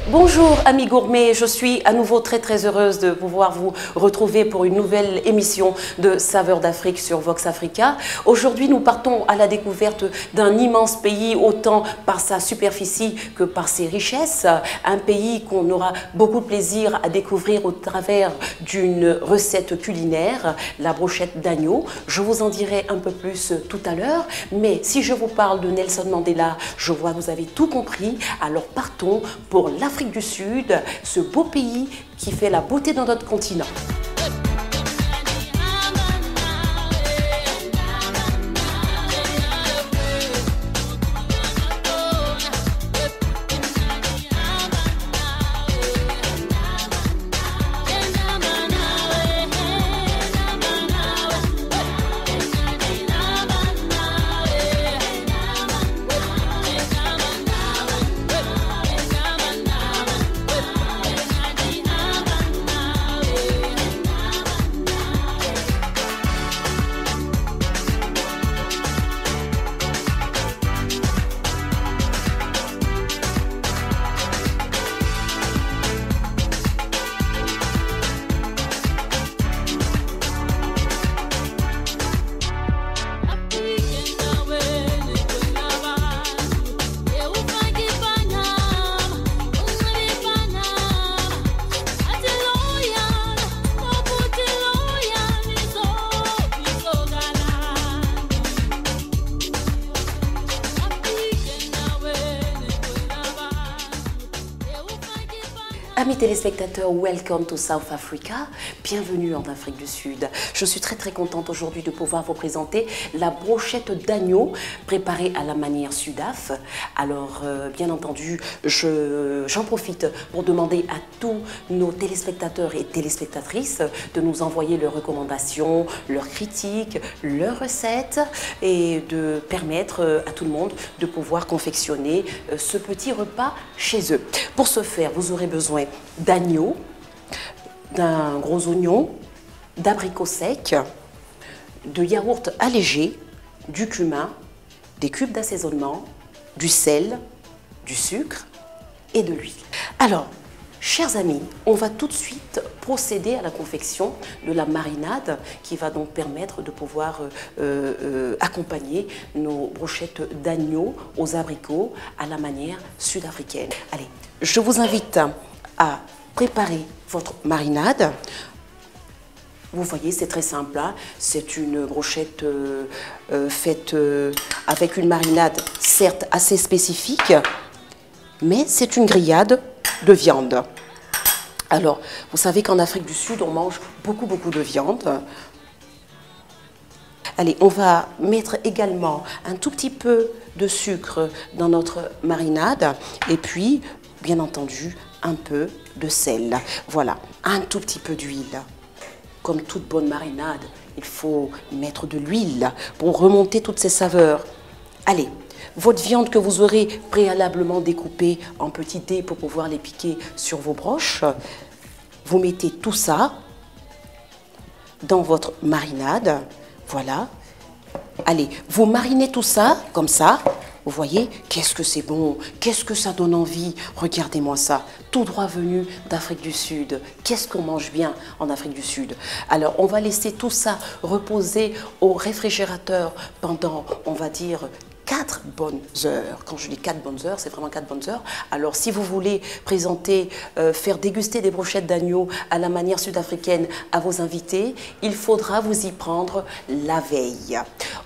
Bonjour amis gourmets, je suis à nouveau très heureuse de pouvoir vous retrouver pour une nouvelle émission de Saveurs d'Afrique sur Vox Africa. Aujourd'hui nous partons à la découverte d'un immense pays, autant par sa superficie que par ses richesses. Un pays qu'on aura beaucoup de plaisir à découvrir au travers d'une recette culinaire, la brochette d'agneau. Je vous en dirai un peu plus tout à l'heure, mais si je vous parle de Nelson Mandela, je vois que vous avez tout compris. Alors partons pour l'Afrique du Sud, ce beau pays qui fait la beauté de notre continent. Amis téléspectateurs, welcome to South Africa, bienvenue en Afrique du Sud. Je suis très contente aujourd'hui de pouvoir vous présenter la brochette d'agneau préparée à la manière Sudaf. Alors bien entendu, j'en profite pour demander à tous nos téléspectateurs et téléspectatrices de nous envoyer leurs recommandations, leurs critiques, leurs recettes et de permettre à tout le monde de pouvoir confectionner ce petit repas chez eux. Pour ce faire, vous aurez besoin d'agneau, d'un gros oignon, d'abricots secs, de yaourt allégé, du cumin, des cubes d'assaisonnement, du sel, du sucre et de l'huile. Alors, chers amis, on va tout de suite procéder à la confection de la marinade qui va donc permettre de pouvoir accompagner nos brochettes d'agneau aux abricots à la manière sud-africaine. Allez, je vous invite à préparer votre marinade. Vous voyez, c'est très simple, hein? C'est une brochette faite avec une marinade certes assez spécifique, mais c'est une grillade de viande. Alors, vous savez qu'en Afrique du Sud, on mange beaucoup de viande. Allez, on va mettre également un tout petit peu de sucre dans notre marinade et puis, bien entendu, un peu de sel. Voilà, un tout petit peu d'huile. Comme toute bonne marinade, il faut mettre de l'huile pour remonter toutes ces saveurs. Allez, votre viande que vous aurez préalablement découpée en petits dés pour pouvoir les piquer sur vos broches, vous mettez tout ça dans votre marinade. Voilà. Allez, vous marinez tout ça comme ça. Vous voyez, qu'est-ce que c'est bon, qu'est-ce que ça donne envie. Regardez-moi ça, tout droit venu d'Afrique du Sud. Qu'est-ce qu'on mange bien en Afrique du Sud. Alors, on va laisser tout ça reposer au réfrigérateur pendant, on va dire, 4 bonnes heures. Quand je dis 4 bonnes heures, c'est vraiment 4 bonnes heures. Alors, si vous voulez présenter, faire déguster des brochettes d'agneau à la manière sud-africaine à vos invités, il faudra vous y prendre la veille.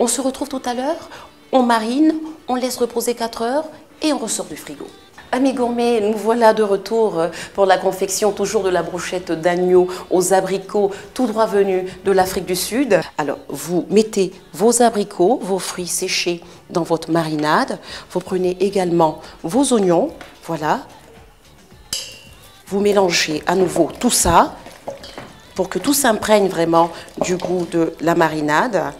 On se retrouve tout à l'heure. On marine, on laisse reposer 4 heures et on ressort du frigo. Amis gourmets, nous voilà de retour pour la confection toujours de la brochette d'agneau aux abricots tout droit venus de l'Afrique du Sud. Alors, vous mettez vos abricots, vos fruits séchés dans votre marinade. Vous prenez également vos oignons, voilà. Vous mélangez à nouveau tout ça pour que tout s'imprègne vraiment du goût de la marinade.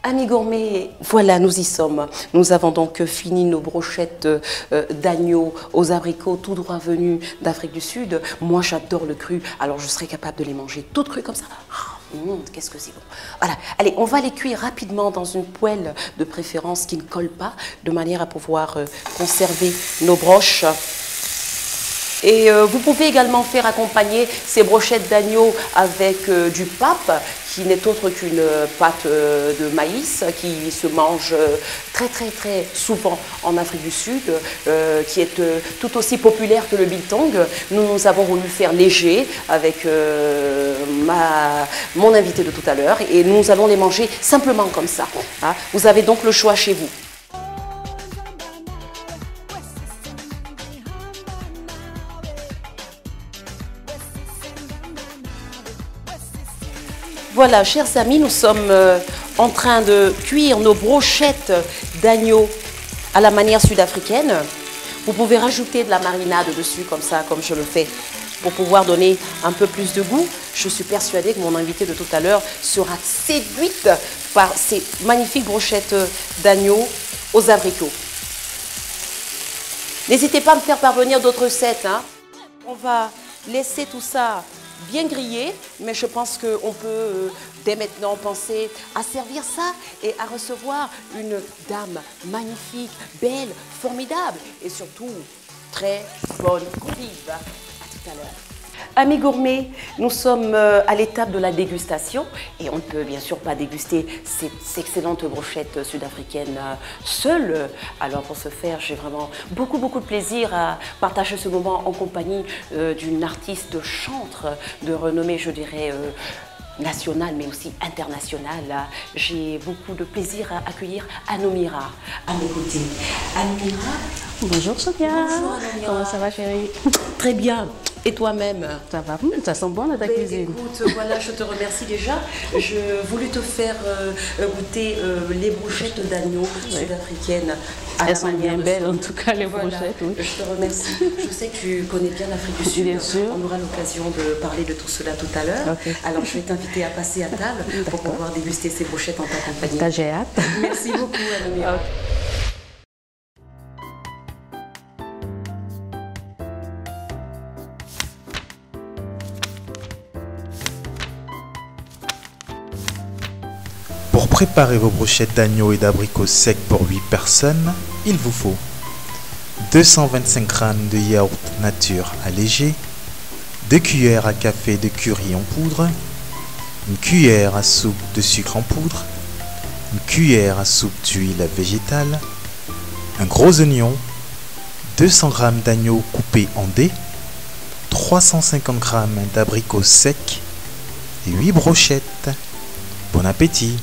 Amis gourmets, voilà, nous y sommes. Nous avons donc fini nos brochettes d'agneau aux abricots tout droit venus d'Afrique du Sud. Moi, j'adore le cru, alors je serais capable de les manger toutes crues comme ça. Qu'est-ce que c'est bon. Voilà, allez, on va les cuire rapidement dans une poêle de préférence qui ne colle pas, de manière à pouvoir conserver nos broches. Et vous pouvez également faire accompagner ces brochettes d'agneau avec du pape, qui n'est autre qu'une pâte de maïs qui se mange très souvent en Afrique du Sud, qui est tout aussi populaire que le biltong. Nous avons voulu faire léger avec mon invité de tout à l'heure et nous allons les manger simplement comme ça. Hein. Vous avez donc le choix chez vous. Voilà, chers amis, nous sommes en train de cuire nos brochettes d'agneau à la manière sud-africaine. Vous pouvez rajouter de la marinade dessus, comme ça, comme je le fais, pour pouvoir donner un peu plus de goût. Je suis persuadée que mon invité de tout à l'heure sera séduite par ces magnifiques brochettes d'agneau aux abricots. N'hésitez pas à me faire parvenir d'autres recettes. Hein. On va laisser tout ça bien grillé, mais je pense qu'on peut dès maintenant penser à servir ça et à recevoir une dame magnifique, belle, formidable et surtout très bonne convive. À tout à l'heure. Amis gourmets, nous sommes à l'étape de la dégustation et on ne peut bien sûr pas déguster ces excellentes brochettes sud-africaines seules. Alors pour ce faire, j'ai vraiment beaucoup de plaisir à partager ce moment en compagnie d'une artiste chantre de renommée, je dirais, nationale mais aussi internationale. J'ai beaucoup de plaisir à accueillir Anomira à mes côtés. Anomira. Bonjour Sophia. Bonjour Anomira. Comment ça va chérie? Très bien. Et toi-même? Ça va, ça sent bon dans ta cuisine. Écoute, voilà, je te remercie déjà. Je voulais te faire goûter les brochettes d'agneau sud-africaines. Elles sont bien belles en tout cas, les brochettes. Oui. Je te remercie. Je sais que tu connais bien l'Afrique du Sud. Bien sûr. On aura l'occasion de parler de tout cela tout à l'heure. Okay. Alors je vais t'inviter à passer à table pour pouvoir déguster ces brochettes en ta compagnie. J'ai hâte. Merci beaucoup, Anomira. Okay. Pour préparer vos brochettes d'agneau et d'abricots secs pour 8 personnes, il vous faut 225 g de yaourt nature allégé, 2 cuillères à café de curry en poudre, une cuillère à soupe de sucre en poudre, une cuillère à soupe d'huile végétale, un gros oignon, 200 g d'agneau coupé en dés, 350 g d'abricots secs et 8 brochettes. Bon appétit!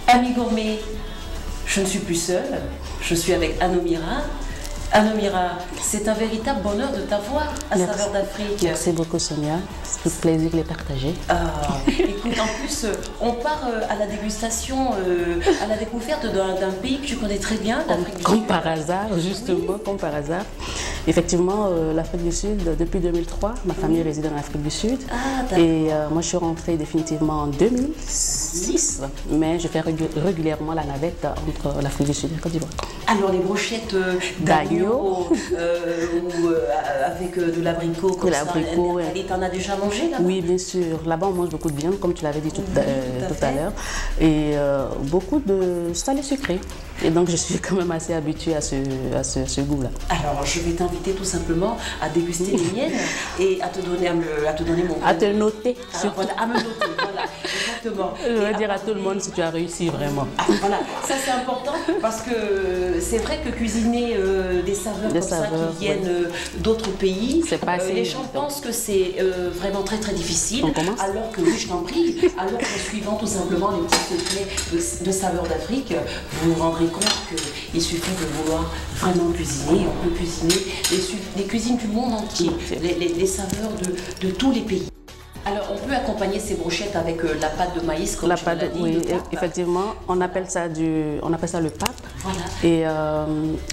Amis gourmets, je ne suis plus seule, je suis avec Anomira. Anomira, c'est un véritable bonheur de t'avoir à Saveurs d'Afrique. Merci beaucoup Sonia, c'est tout plaisir de les partager. Écoute, en plus, on part à la dégustation, à la découverte d'un pays que tu connais très bien, l'Afrique du Sud. Comme par hasard, justement, oui. Comme par hasard. Effectivement, l'Afrique du Sud, depuis 2003, ma famille réside en Afrique du Sud. Et moi, je suis rentrée définitivement en 2006, mais je fais régulièrement la navette entre l'Afrique du Sud et la Côte d'Ivoire. Alors, les brochettes d'agneau avec de l'abricot comme ça, t'en as déjà mangé là-bas? Oui, bien sûr. Là-bas, on mange beaucoup de viande, comme tu l'avais dit tout à l'heure, et beaucoup de salé sucré. Et donc, je suis quand même assez habituée à ce goût-là. Alors, je vais t'inviter tout simplement à déguster les miennes et à te donner mon goût. À te noter. Alors, voilà, à me noter, voilà, exactement. Je vais dire à tout le monde si tu as réussi vraiment. Voilà, ça c'est important parce que c'est vrai que cuisiner des saveurs comme ça qui viennent d'autres pays, les gens pensent que c'est vraiment très difficile. Alors que, oui, je t'en prie, alors qu'en suivant tout simplement les petits secrets de Saveurs d'Afrique, vous vous rendrez rendez compte qu'il suffit de vouloir vraiment cuisiner. On peut cuisiner les cuisines du monde entier, les saveurs de tous les pays. Alors, on peut accompagner ces brochettes avec la pâte de maïs, comme la tu pâte, l'as dit. oui, effectivement, on appelle ça le pape. Voilà. Et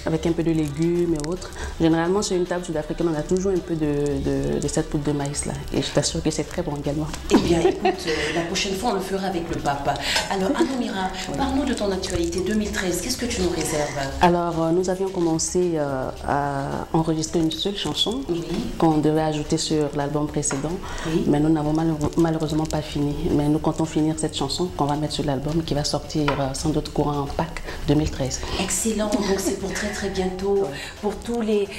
avec un peu de légumes et autres. Généralement, sur une table sud-africaine, on a toujours un peu de cette poudre de maïs-là. Et je t'assure que c'est très bon également. Eh bien, écoute, la prochaine fois, on le fera avec le pape. Alors, Anomira, parle-nous de ton actualité 2013. Qu'est-ce que tu nous réserves? Alors, nous avions commencé à enregistrer une seule chanson qu'on devait ajouter sur l'album précédent. Oui. Mais nous n'avons malheureusement pas fini. Mais nous comptons finir cette chanson qu'on va mettre sur l'album qui va sortir sans doute courant en Pâques 2013. Excellent, donc c'est pour très bientôt. Pour tous les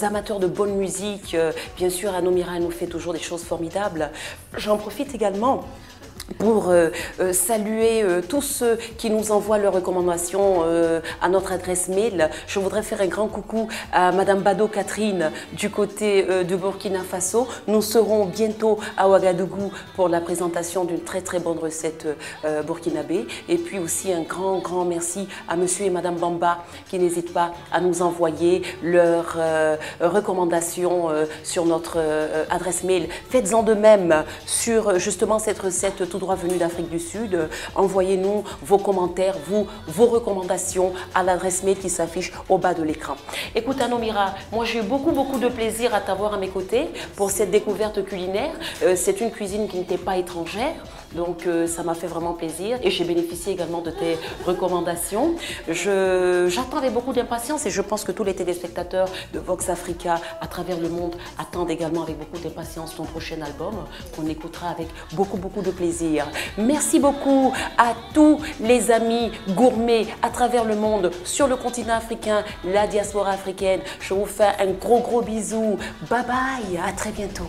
amateurs de bonne musique, bien sûr, Anomira nous fait toujours des choses formidables. J'en profite également pour saluer tous ceux qui nous envoient leurs recommandations à notre adresse mail. Je voudrais faire un grand coucou à Madame Bado Catherine du côté de Burkina Faso. Nous serons bientôt à Ouagadougou pour la présentation d'une très bonne recette burkinabé. Et puis aussi un grand merci à Monsieur et Madame Bamba qui n'hésitent pas à nous envoyer leurs recommandations sur notre adresse mail. Faites-en de même sur justement cette recette tout droit venu d'Afrique du Sud. Envoyez-nous vos commentaires, vos recommandations à l'adresse mail qui s'affiche au bas de l'écran. Écoute Anomira, moi j'ai eu beaucoup de plaisir à t'avoir à mes côtés pour cette découverte culinaire. C'est une cuisine qui n'était pas étrangère. Donc ça m'a fait vraiment plaisir et j'ai bénéficié également de tes recommandations. J'attends avec beaucoup d'impatience et je pense que tous les téléspectateurs de Vox Africa à travers le monde attendent également avec beaucoup d'impatience ton prochain album qu'on écoutera avec beaucoup de plaisir. Merci beaucoup à tous les amis gourmets à travers le monde, sur le continent africain, la diaspora africaine. Je vous fais un gros bisou. Bye bye, à très bientôt.